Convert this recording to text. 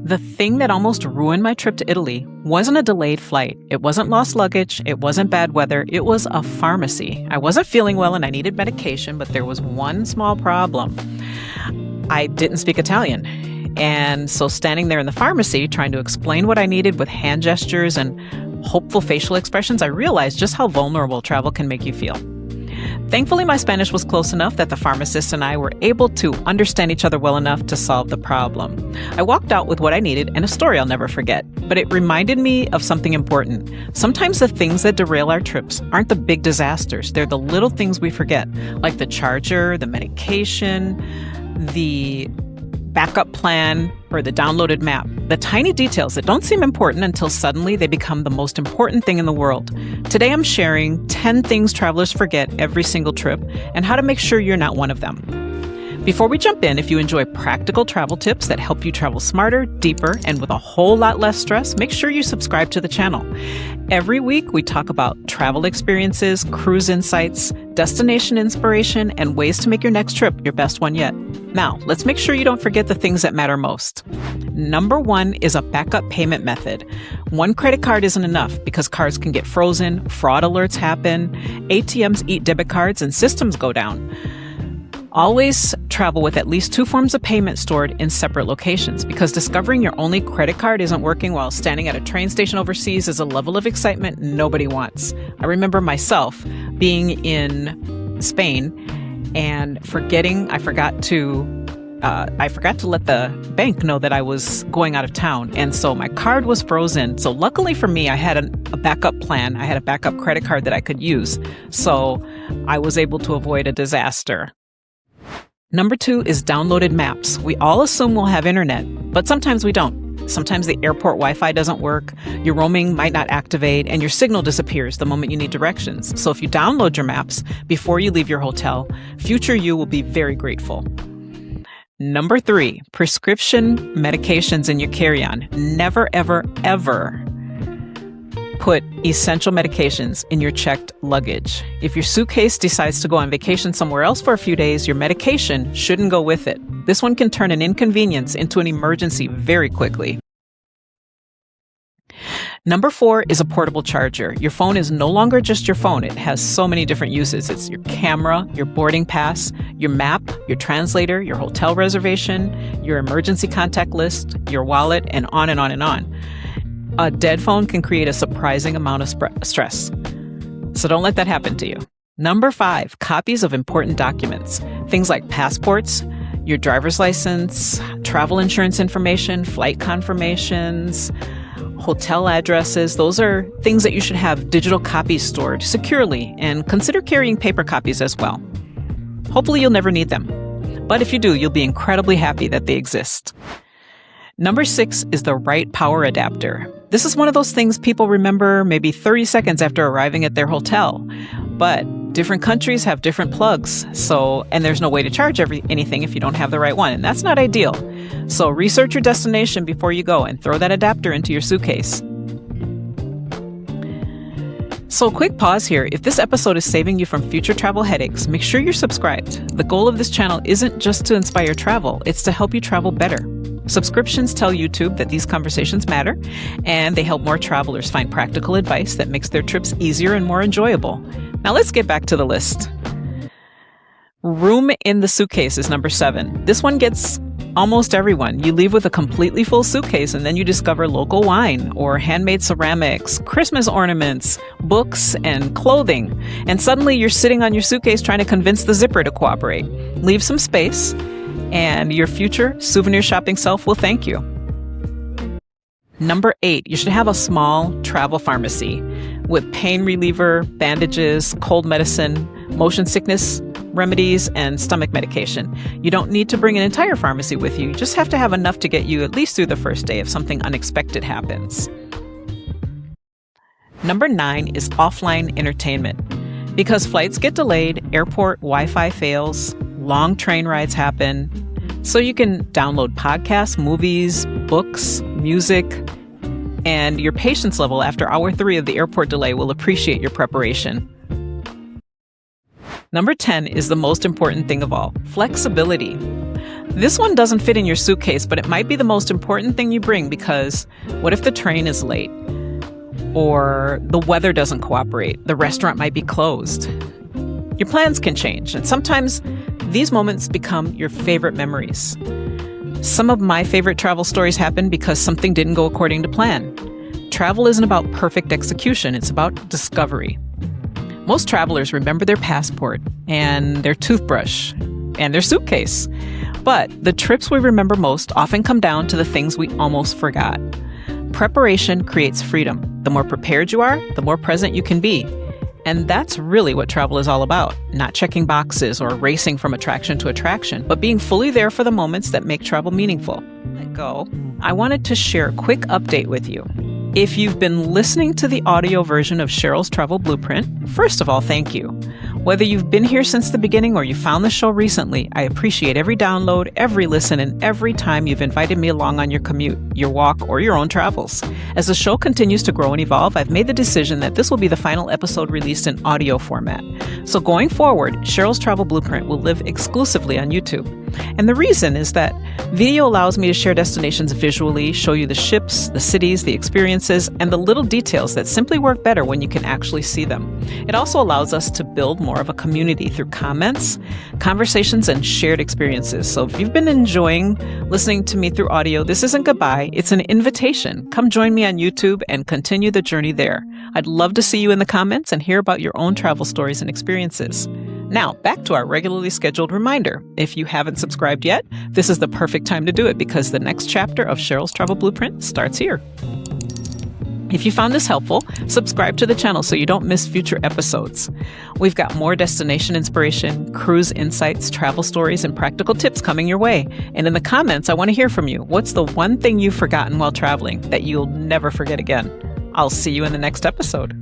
The thing that almost ruined my trip to Italy wasn't a delayed flight. It wasn't lost luggage. It wasn't bad weather. It was a pharmacy. I wasn't feeling well and I needed medication, but there was one small problem. I didn't speak Italian. And so standing there in the pharmacy trying to explain what I needed with hand gestures and hopeful facial expressions, I realized just how vulnerable travel can make you feel. Thankfully, my Spanish was close enough that the pharmacist and I were able to understand each other well enough to solve the problem. I walked out with what I needed and a story I'll never forget, but it reminded me of something important. Sometimes the things that derail our trips aren't the big disasters. They're the little things we forget, like the charger, the medication, the backup plan, or the downloaded map. The tiny details that don't seem important until suddenly they become the most important thing in the world. Today I'm sharing 10 things travelers forget every single trip and how to make sure you're not one of them. Before we jump in, if you enjoy practical travel tips that help you travel smarter, deeper, and with a whole lot less stress, make sure you subscribe to the channel. Every week, we talk about travel experiences, cruise insights, destination inspiration, and ways to make your next trip your best one yet. Now, let's make sure you don't forget the things that matter most. Number 1 is a backup payment method. One credit card isn't enough because cards can get frozen, fraud alerts happen, ATMs eat debit cards, and systems go down. Always travel with at least 2 forms of payment stored in separate locations because discovering your only credit card isn't working while standing at a train station overseas is a level of excitement nobody wants. I remember myself being in Spain and I forgot to let the bank know that I was going out of town. And so my card was frozen. So luckily for me, I had a backup plan. I had a backup credit card that I could use. So I was able to avoid a disaster. Number 2 is downloaded maps. We all assume we'll have internet, but sometimes we don't. Sometimes the airport Wi-Fi doesn't work, your roaming might not activate, and your signal disappears the moment you need directions. So if you download your maps before you leave your hotel, future you will be very grateful. Number 3, prescription medications in your carry-on. Never, ever, ever put essential medications in your checked luggage. If your suitcase decides to go on vacation somewhere else for a few days, your medication shouldn't go with it. This one can turn an inconvenience into an emergency very quickly. Number 4 is a portable charger. Your phone is no longer just your phone. It has so many different uses. It's your camera, your boarding pass, your map, your translator, your hotel reservation, your emergency contact list, your wallet, and on and on and on. A dead phone can create a surprising amount of stress. So don't let that happen to you. Number 5, copies of important documents. Things like passports, your driver's license, travel insurance information, flight confirmations, hotel addresses. Those are things that you should have digital copies stored securely, and consider carrying paper copies as well. Hopefully you'll never need them. But if you do, you'll be incredibly happy that they exist. Number 6 is the right power adapter. This is one of those things people remember maybe 30 seconds after arriving at their hotel. But different countries have different plugs, and there's no way to charge anything if you don't have the right one, and that's not ideal. So research your destination before you go and throw that adapter into your suitcase. So quick pause here. If this episode is saving you from future travel headaches, make sure you're subscribed. The goal of this channel isn't just to inspire travel, it's to help you travel better. Subscriptions tell YouTube that these conversations matter, and they help more travelers find practical advice that makes their trips easier and more enjoyable. Now let's get back to the list. Room in the suitcase is number 7. This one gets almost everyone. You leave with a completely full suitcase and then you discover local wine or handmade ceramics, Christmas ornaments, books, and clothing. And suddenly you're sitting on your suitcase trying to convince the zipper to cooperate. Leave some space, and your future souvenir shopping self will thank you. Number 8, you should have a small travel pharmacy with pain reliever, bandages, cold medicine, motion sickness remedies, and stomach medication. You don't need to bring an entire pharmacy with you. You just have to have enough to get you at least through the first day if something unexpected happens. Number 9 is offline entertainment. Because flights get delayed, airport Wi-Fi fails, long train rides happen, so you can download podcasts, movies, books, music, and your patience level after hour 3 of the airport delay will appreciate your preparation. Number 10 is the most important thing of all, flexibility. This one doesn't fit in your suitcase, but it might be the most important thing you bring, because what if the train is late? Or the weather doesn't cooperate? The restaurant might be closed. Your plans can change, and sometimes these moments become your favorite memories. Some of my favorite travel stories happen because something didn't go according to plan. Travel isn't about perfect execution, it's about discovery. Most travelers remember their passport and their toothbrush and their suitcase. But the trips we remember most often come down to the things we almost forgot. Preparation creates freedom. The more prepared you are, the more present you can be. And that's really what travel is all about. Not checking boxes or racing from attraction to attraction, but being fully there for the moments that make travel meaningful. Let go. I wanted to share a quick update with you. If you've been listening to the audio version of Cheryl's Travel Blueprint, first of all, thank you. Whether you've been here since the beginning or you found the show recently, I appreciate every download, every listen, and every time you've invited me along on your commute, your walk, or your own travels. As the show continues to grow and evolve, I've made the decision that this will be the final episode released in audio format. So going forward, Cheryl's Travel Blueprint will live exclusively on YouTube. And the reason is that video allows me to share destinations visually, show you the ships, the cities, the experiences, and the little details that simply work better when you can actually see them. It also allows us to build more of a community through comments, conversations, and shared experiences. So if you've been enjoying listening to me through audio, this isn't goodbye, it's an invitation. Come join me on YouTube and continue the journey there. I'd love to see you in the comments and hear about your own travel stories and experiences. Now, back to our regularly scheduled reminder. If you haven't subscribed yet, this is the perfect time to do it, because the next chapter of Cheryl's Travel Blueprint starts here. If you found this helpful, subscribe to the channel so you don't miss future episodes. We've got more destination inspiration, cruise insights, travel stories, and practical tips coming your way. And in the comments, I want to hear from you. What's the one thing you've forgotten while traveling that you'll never forget again? I'll see you in the next episode.